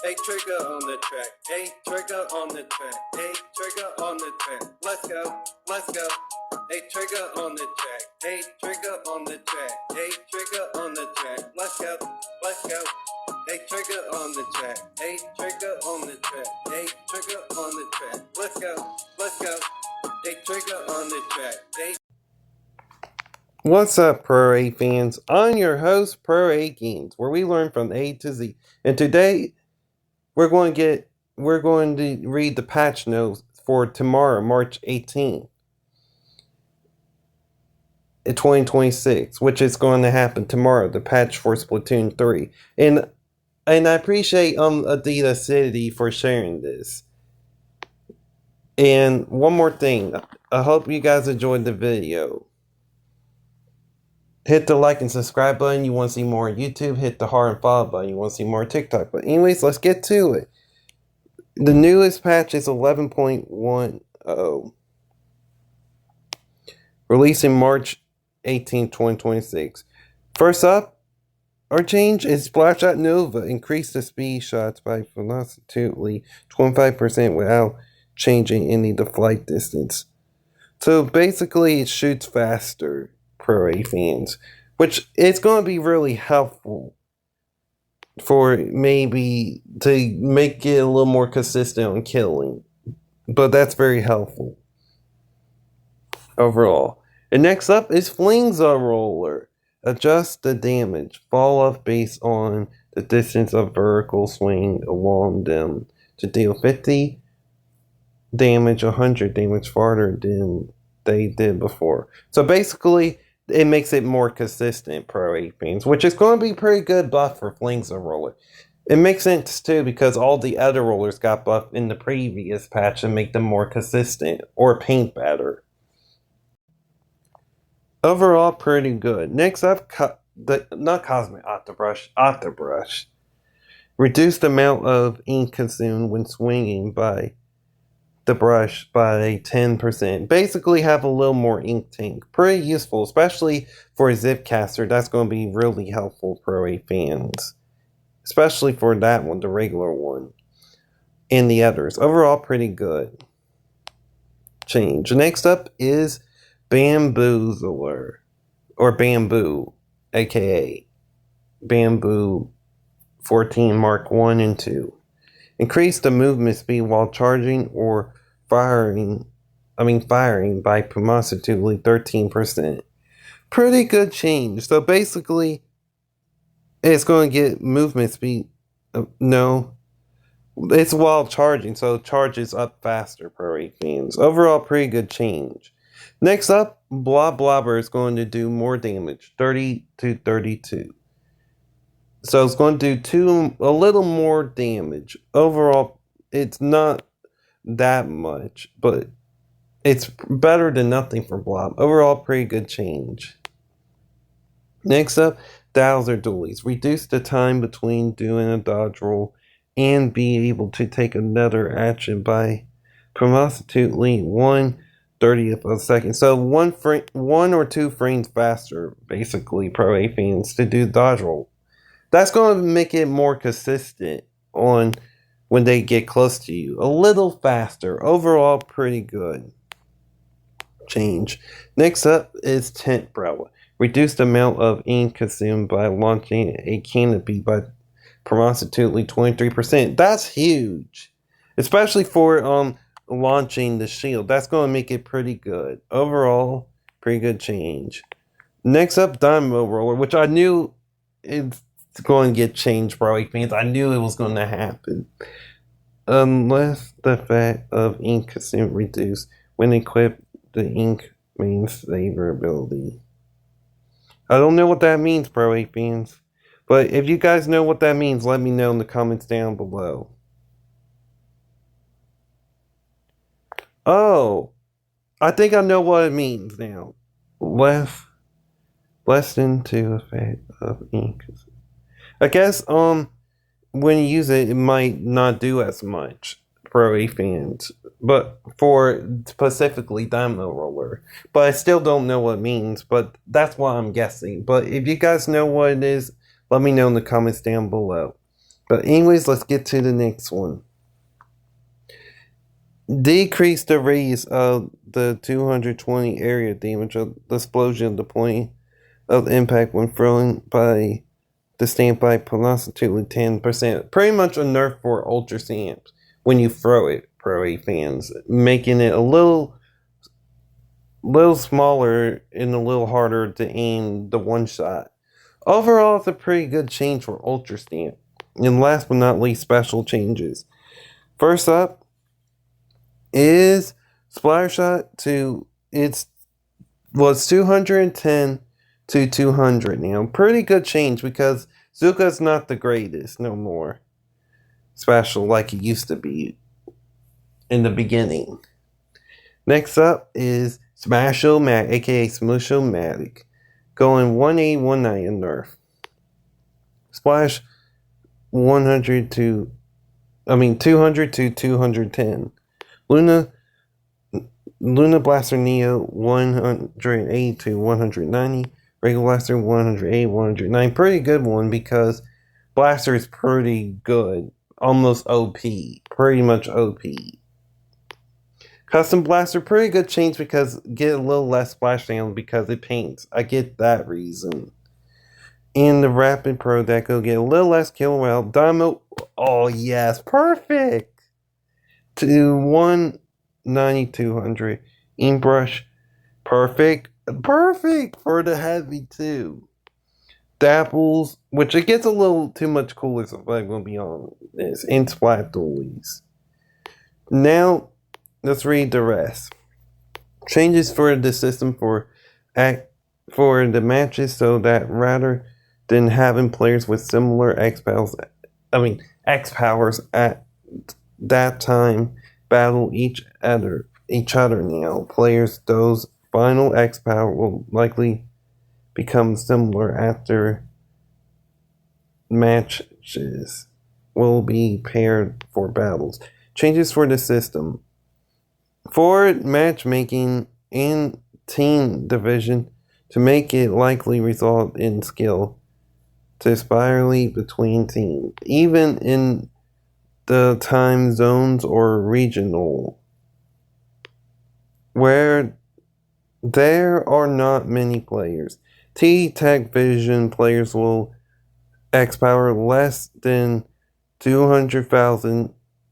Hey, trigger on the track. Hey, trigger on the track. Hey, trigger on the track. Let's go. Let's go. Hey, trigger on the track. Hey, trigger on the track. Hey, trigger on the track. Let's go. Let's go. Hey, trigger on the track. Hey, trigger on the track. Hey, trigger on the track. Let's go. Let's go. Hey, trigger on the track. Hey. What's up, Pro A fans? I'm your host, Pro A Games, where we learn from A to Z. And today, we're going to read the patch notes for tomorrow, March 18th, 2026, which is going to happen tomorrow, the patch for Splatoon 3. And I appreciate Adidas City for sharing this. And one more thing, I hope you guys enjoyed the video. Hit the like and subscribe button. You want to see more on YouTube? Hit the heart and follow button. You want to see more on TikTok? But anyways, let's get to it. The newest patch is 11.10. Releasing March 18, 2026. First up, our change is Splash Shot Nova. Increase the speed shots by velocity 25% without changing any of the flight distance. So basically, it shoots faster. Pro A fans, which it's going to be really helpful for maybe to make it a little more consistent on killing, but that's very helpful overall. And next up is Flings a Roller. Adjust the damage fall off based on the distance of vertical swing along them to deal 50 damage, 100 damage farther than they did before. So basically, it makes it more consistent, Pro A fans, which is going to be pretty good buff for Flings a Roller. It makes sense too because all the other rollers got buffed in the previous patch and make them more consistent or paint better. Overall, pretty good. Next up, not Cosmic Octobrush. Reduce the amount of ink consumed when swinging by the brush by 10%. Basically have a little more ink tank. Pretty useful, especially for a Zipcaster. That's going to be really helpful, Pro A fans. Especially for that one, the regular one. And the others. Overall, pretty good. Change. Next up is Bamboozler. Or Bamboo, aka Bamboo 14 Mark 1 and 2. Increase the movement speed while charging or firing by approximately 13%. Pretty good change. So basically, it's going to get movement speed. No, it's while charging, so it charges up faster, Pro A fans. Overall, pretty good change. Next up, Blobber is going to do more damage, 30 to 32. So it's going to do a little more damage. Overall, it's not that much, but it's better than nothing for Blob. Overall, pretty good change. Next up, Dowser Dualies. Reduce the time between doing a dodge roll and be able to take another action by approximately 1/30th of a second. So 1 or 2 frames faster, basically, Pro A fans, to do dodge roll. That's going to make it more consistent on when they get close to you. A little faster. Overall, pretty good change. Next up is Tent Umbrella. Reduce the amount of ink consumed by launching a canopy by approximately 23%. That's huge. Especially for launching the shield. That's going to make it pretty good. Overall, pretty good change. Next up, Dynamo Roller, which I knew it's going to get changed, Pro A fans. I knew it was going to happen. Unless the fact of ink consumed reduced when equipped the ink main saver ability. I don't know what that means, Pro A fans. But if you guys know what that means, let me know in the comments down below. Oh, I think I know what it means now. Less than to effect of ink. I guess when you use it, it might not do as much Pro A fans, but for specifically Dynamo Roller. But I still don't know what it means, but that's what I'm guessing. But if you guys know what it is, let me know in the comments down below. But anyways, let's get to the next one. Decrease the radius of the 220 area damage of the explosion of the point of impact when thrown by the standby approximately 10%. Pretty much a nerf for Ultra Stamps when you throw it, Pro A fans, making it a little smaller and a little harder to aim the one shot. Overall, it's a pretty good change for Ultra Stamp. And last but not least, special changes. First up is Splatter Shot to was 210 to 200 now. Pretty good change because Zuka's not the greatest no more. Special like it used to be in the beginning. Next up is Smash-O-Matic, aka Smush-O-Matic, going 180-190 in Nerf. Splash 200 to 210. Luna Blaster Neo 180 to 190. Regular Blaster 180, 109. Pretty good one because Blaster is pretty good. Almost OP. Pretty much OP. Custom Blaster, pretty good change because get a little less splashdown because it paints. I get that reason. And the Rapid Pro Deco get a little less kill out. Dynamo, oh yes, perfect! To 190, 200. Inbrush, perfect. Perfect for the heavy too. Dapples, which it gets a little too much cooler, so I'm going to be on this. And Splat Dualies. Now, let's read the rest. Changes for the system for the matches so that rather than having players with similar X powers at that time battle each other now. Players those final X power will likely become similar after matches will be paired for battles. Changes for the system. For matchmaking and team division to make it likely result in skill to spirally between teams, even in the time zones or regional, where there are not many players. T-Tech Vision players will X power less than 200,000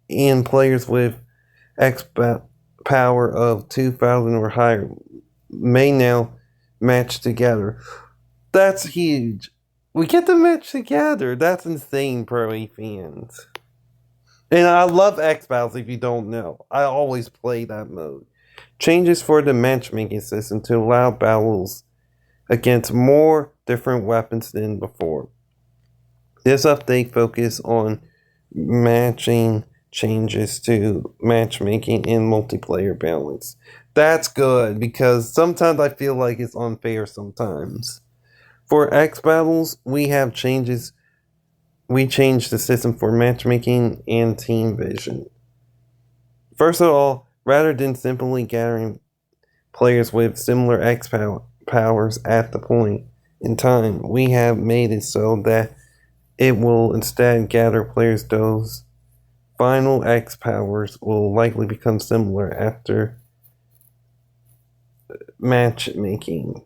and players with X power of 2,000 or higher may now match together. That's huge. We get to match together. That's insane, Pro A fans. And I love X Battles if you don't know. I always play that mode. Changes for the matchmaking system to allow battles against more different weapons than before. This update focuses on matching changes to matchmaking and multiplayer balance. That's good because sometimes I feel like it's unfair sometimes. For X Battles, we have changes. We changed the system for matchmaking and team vision. First of all, rather than simply gathering players with similar X powers at the point in time, we have made it so that it will instead gather players those final X powers will likely become similar after matchmaking.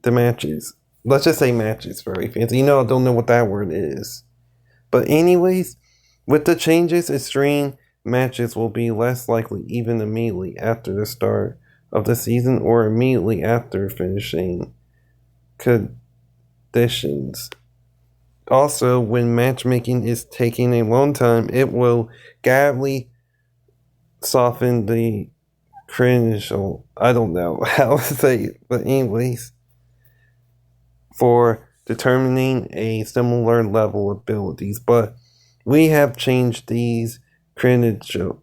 The matches. Let's just say matches for fans. I don't know what that word is. But anyways, with the changes, extreme matches will be less likely even immediately after the start of the season or immediately after finishing conditions. Also, when matchmaking is taking a long time, it will gradually soften the crucial, I don't know how to say it, but anyways, for determining a similar level abilities, but we have changed these criteria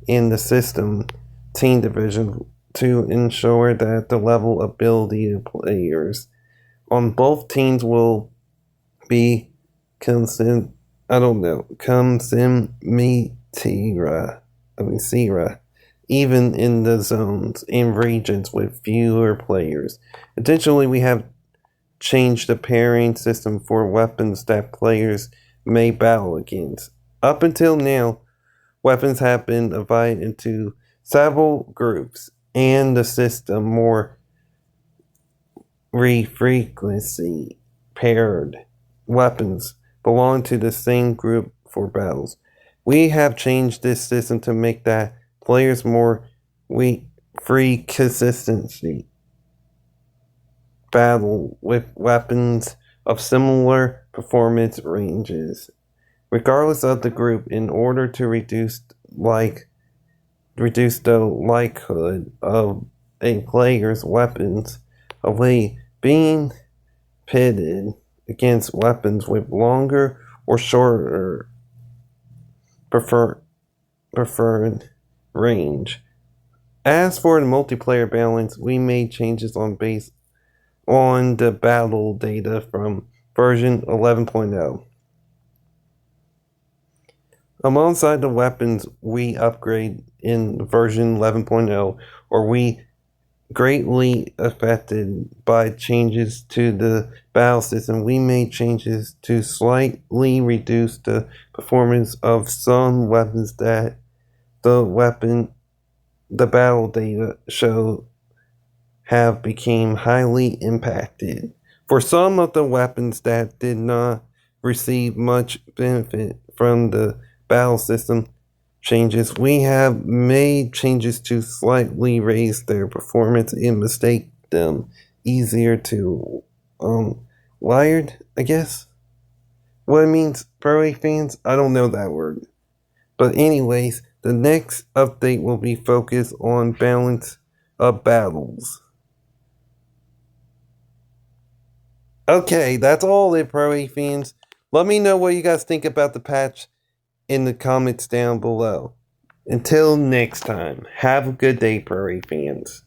in the system team division to ensure that the level ability of players on both teams will be consistent I don't know, come sim me tira. Sierra, even in the zones and regions with fewer players. Additionally, we have changed the pairing system for weapons that players may battle against. Up until now, weapons have been divided into several groups, and the system more frequency paired weapons belong to the same group for battles. We have changed this system to make that players more free consistency battle with weapons of similar performance ranges, regardless of the group, in order to reduce the likelihood of a player's weapons away being pitted against weapons with longer or shorter preferred range. As for the multiplayer balance, we made changes based on the battle data from version 11.0. Alongside the weapons we upgrade in version 11.0, or we greatly affected by changes to the battle system, we made changes to slightly reduce the performance of some weapons that the battle data show have become highly impacted. For some of the weapons that did not receive much benefit from the battle system changes, we have made changes to slightly raise their performance and make them easier to wired, I guess. What it means, Pro A fans, I don't know that word. But anyways, the next update will be focused on balance of battles. Okay, that's all it, Pro A fans. Let me know what you guys think about the patch in the comments down below. Until next time, have a good day, Pro A fans.